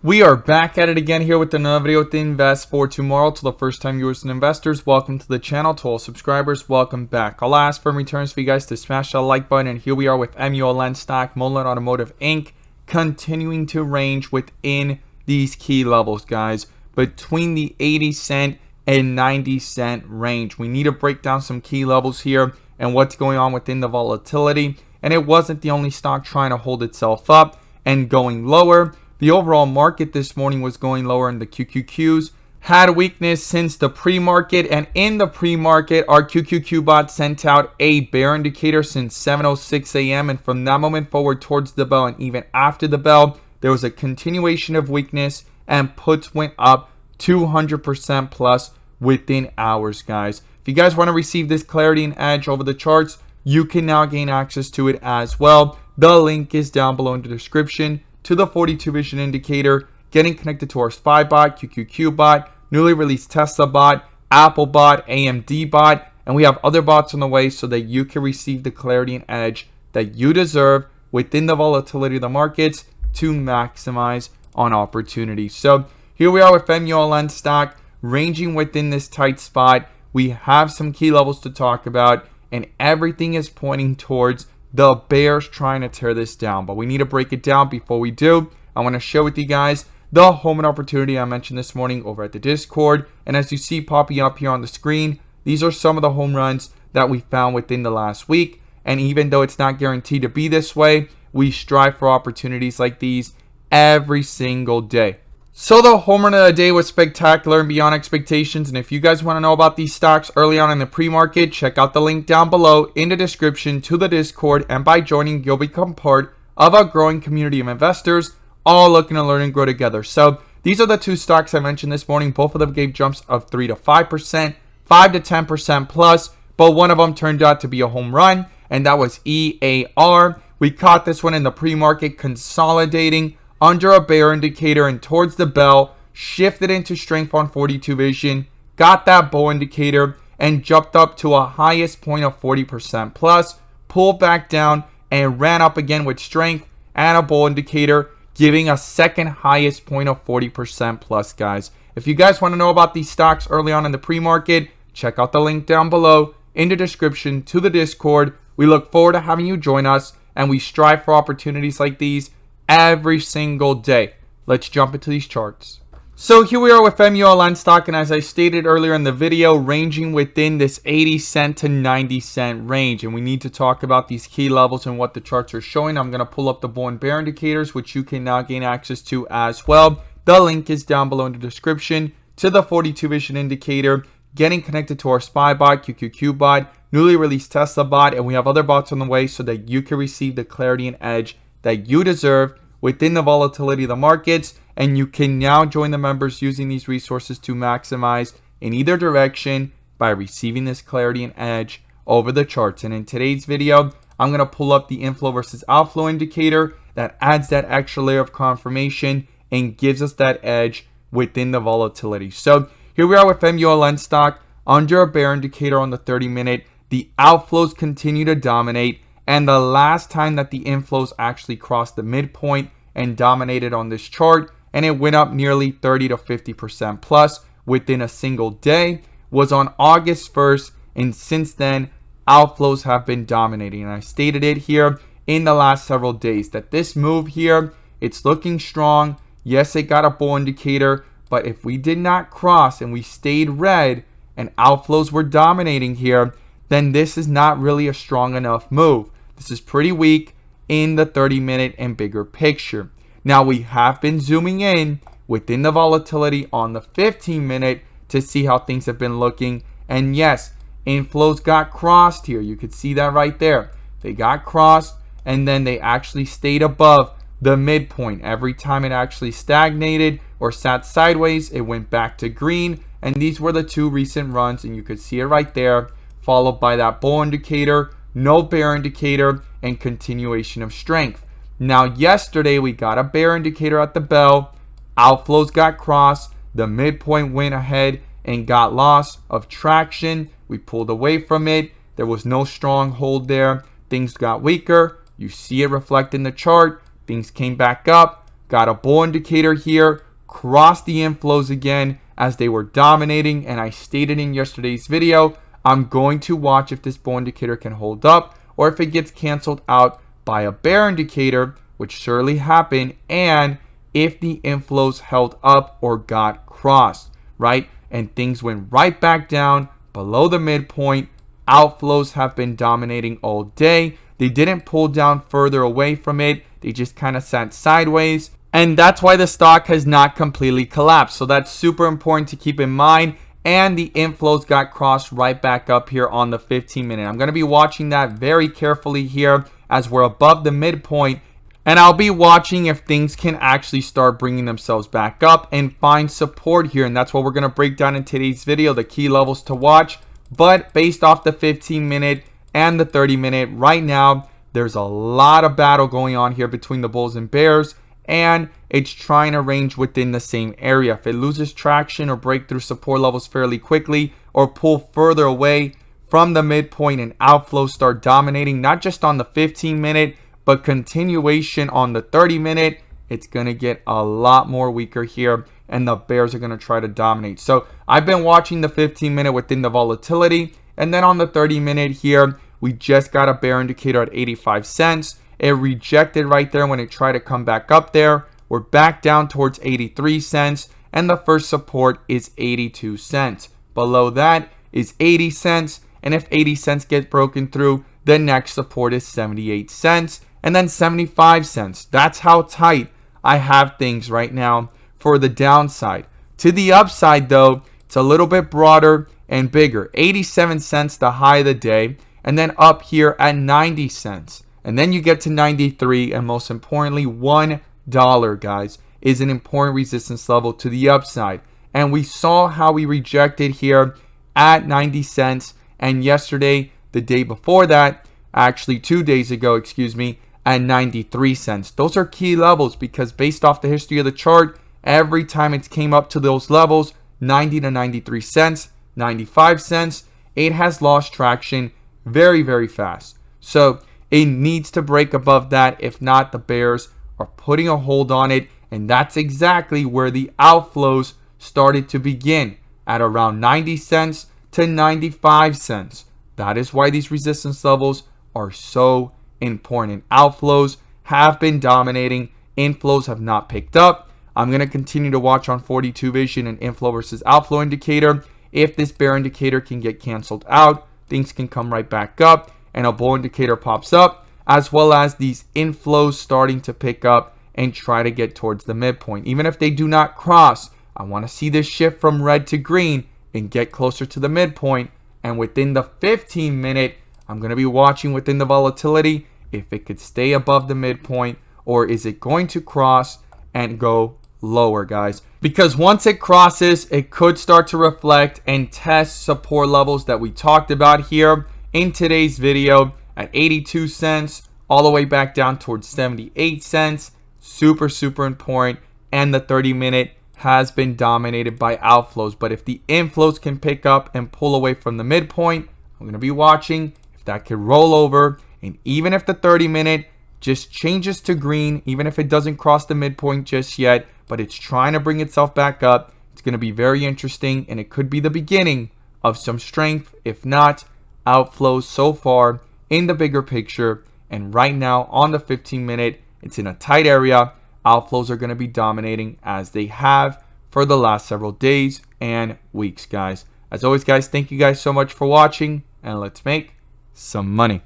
We are back at it again here with another video with Invest for Tomorrow. To the first time viewers and investors, welcome to the channel. To all subscribers, welcome back. I'll ask for returns for you guys to smash that like button. And here we are with SENS Stock, Muln Automotive Inc. continuing to range within these key levels, guys, between the 80 cent and 90 cent range. We need to break down some key levels here and what's going on within the volatility. And it wasn't the only stock trying to hold itself up and going lower. The overall market this morning was going lower, and the QQQs had weakness since the pre-market. And in the pre-market, our QQQ bot sent out a bear indicator since 7:06 a.m. And from that moment forward towards the bell and even after the bell, there was a continuation of weakness, and puts went up 200% plus within hours, guys. If you guys want to receive this clarity and edge over the charts, you can now gain access to it as well. The link is down below in the description to the 42 vision indicator, getting connected to our SPY bot, QQQ bot, newly released Tesla bot, Apple bot, AMD bot, and we have other bots on the way so that you can receive the clarity and edge that you deserve within the volatility of the markets to maximize on opportunities. So here we are with SENS Stock ranging within this tight spot. We have some key levels to talk about, and everything is pointing towards the bears trying to tear this down. But we need to break it down. Before we do, I want to share with you guys the home run opportunity I mentioned this morning over at the Discord. And as you see popping up here on the screen, these are some of the home runs that we found within the last week. And even though it's not guaranteed to be this way, we strive for opportunities like these every single day. So the home run of the day was spectacular and beyond expectations. And if you guys want to know about these stocks early on in the pre-market, check out the link down below in the description to the Discord. And by joining, you'll become part of a growing community of investors, all looking to learn and grow together. So these are the two stocks I mentioned this morning. Both of them gave jumps of 3 to 5%, 5 to 10% plus. But one of them turned out to be a home run, and that was EAR. We caught this one in the pre-market consolidating under a bear indicator, and towards the bell, shifted into strength on 42 vision, got that bull indicator, and jumped up to a highest point of 40% plus, pulled back down, and ran up again with strength and a bull indicator, giving a second highest point of 40% plus, guys. If you guys want to know about these stocks early on in the pre-market, check out the link down below in the description to the Discord. We look forward to having you join us, and we strive for opportunities like these every single day. Let's jump into these charts. So here we are with SENS Stock, and as I stated earlier in the video, ranging within this 80 cent to 90 cent range. And we need to talk about these key levels and what the charts are showing. I'm going to pull up the bull and bear indicators, which you can now gain access to as well. The link is down below in the description to the 42 vision indicator, getting connected to our SPY bot, QQQ bot, newly released Tesla bot, and we have other bots on the way so that you can receive the clarity and edge that you deserve within the volatility of the markets. And you can now join the members using these resources to maximize in either direction by receiving this clarity and edge over the charts. And in today's video, I'm going to pull up the inflow versus outflow indicator that adds that extra layer of confirmation and gives us that edge within the volatility. So here we are with SENS Stock under a bear indicator on the 30-minute. The outflows continue to dominate. And the last time that the inflows actually crossed the midpoint and dominated on this chart, and it went up nearly 30 to 50% plus within a single day, was on August 1st. And since then, outflows have been dominating. And I stated it here in the last several days that this move here, it's looking strong. Yes, it got a bull indicator, but if we did not cross and we stayed red and outflows were dominating here, then this is not really a strong enough move. This is pretty weak in the 30-minute and bigger picture. Now, we have been zooming in within the volatility on the 15-minute to see how things have been looking. And yes, inflows got crossed here. You could see that right there. They got crossed, and then they actually stayed above the midpoint. Every time it actually stagnated or sat sideways, it went back to green. And these were the two recent runs, and you could see it right there, followed by that bull indicator, no bear indicator, and continuation of strength. Now, yesterday we got a bear indicator at the bell. Outflows got crossed. The midpoint went ahead and got loss of traction. We pulled away from it. There was no strong hold there. Things got weaker. You see it reflect in the chart. Things came back up, got a bull indicator here, crossed the inflows again as they were dominating, and I stated in yesterday's video, I'm going to watch if this bull indicator can hold up or if it gets canceled out by a bear indicator, which surely happened, and if the inflows held up or got crossed, right? And things went right back down below the midpoint. Outflows have been dominating all day. They didn't pull down further away from it. They just kind of sat sideways. And that's why the stock has not completely collapsed. So that's super important to keep in mind. And the inflows got crossed right back up here on the 15-minute. I'm going to be watching that very carefully here as we're above the midpoint. And I'll be watching if things can actually start bringing themselves back up and find support here. And that's what we're going to break down in today's video, the key levels to watch. But based off the 15-minute and the 30-minute, right now, there's a lot of battle going on here between the bulls and bears. And it's trying to range within the same area. If it loses traction or break through support levels fairly quickly or pull further away from the midpoint and outflows start dominating, not just on the 15-minute, but continuation on the 30-minute, it's going to get a lot more weaker here and the bears are going to try to dominate. So I've been watching the 15-minute within the volatility, and then on the 30-minute here, we just got a bear indicator at 85 cents. It rejected right there when it tried to come back up there. We're back down towards 83 cents, and the first support is 82 cents. Below that is 80 cents, and if 80 cents get broken through, the next support is 78 cents, and then 75 cents. That's how tight I have things right now for the downside. To the upside, though, it's a little bit broader and bigger. 87 cents the high of the day, and then up here at 90 cents. And then you get to 93, and most importantly, $1, guys, is an important resistance level to the upside. And we saw how we rejected here at 90 cents, and yesterday, the day before that, actually 2 days ago, excuse me, at 93 cents. Those are key levels because based off the history of the chart, every time it came up to those levels, 90 to 93 cents, 95 cents, it has lost traction very, very fast. So it needs to break above that. If not, the bears are putting a hold on it. And that's exactly where the outflows started to begin, at around 90 cents to 95 cents. That is why these resistance levels are so important. Outflows have been dominating. Inflows have not picked up. I'm going to continue to watch on 42 vision and inflow versus outflow indicator. If this bear indicator can get canceled out, things can come right back up and a bull indicator pops up, as well as these inflows starting to pick up and try to get towards the midpoint. Even if they do not cross, I want to see this shift from red to green and get closer to the midpoint. And within the 15-minute, I'm going to be watching within the volatility if it could stay above the midpoint, or is it going to cross and go lower, guys? Because once it crosses, it could start to reflect and test support levels that we talked about here in today's video at 82 cents all the way back down towards 78 cents. Super, super important. And the 30-minute has been dominated by outflows. But if the inflows can pick up and pull away from the midpoint, I'm going to be watching if that can roll over. And even if the 30-minute just changes to green, even if it doesn't cross the midpoint just yet, but it's trying to bring itself back up, it's going to be very interesting. And it could be the beginning of some strength. If not, outflows so far in the bigger picture. And right now on the 15-minute, it's in a tight area. Outflows are going to be dominating as they have for the last several days and weeks, guys. As always, guys, thank you guys so much for watching, and let's make some money.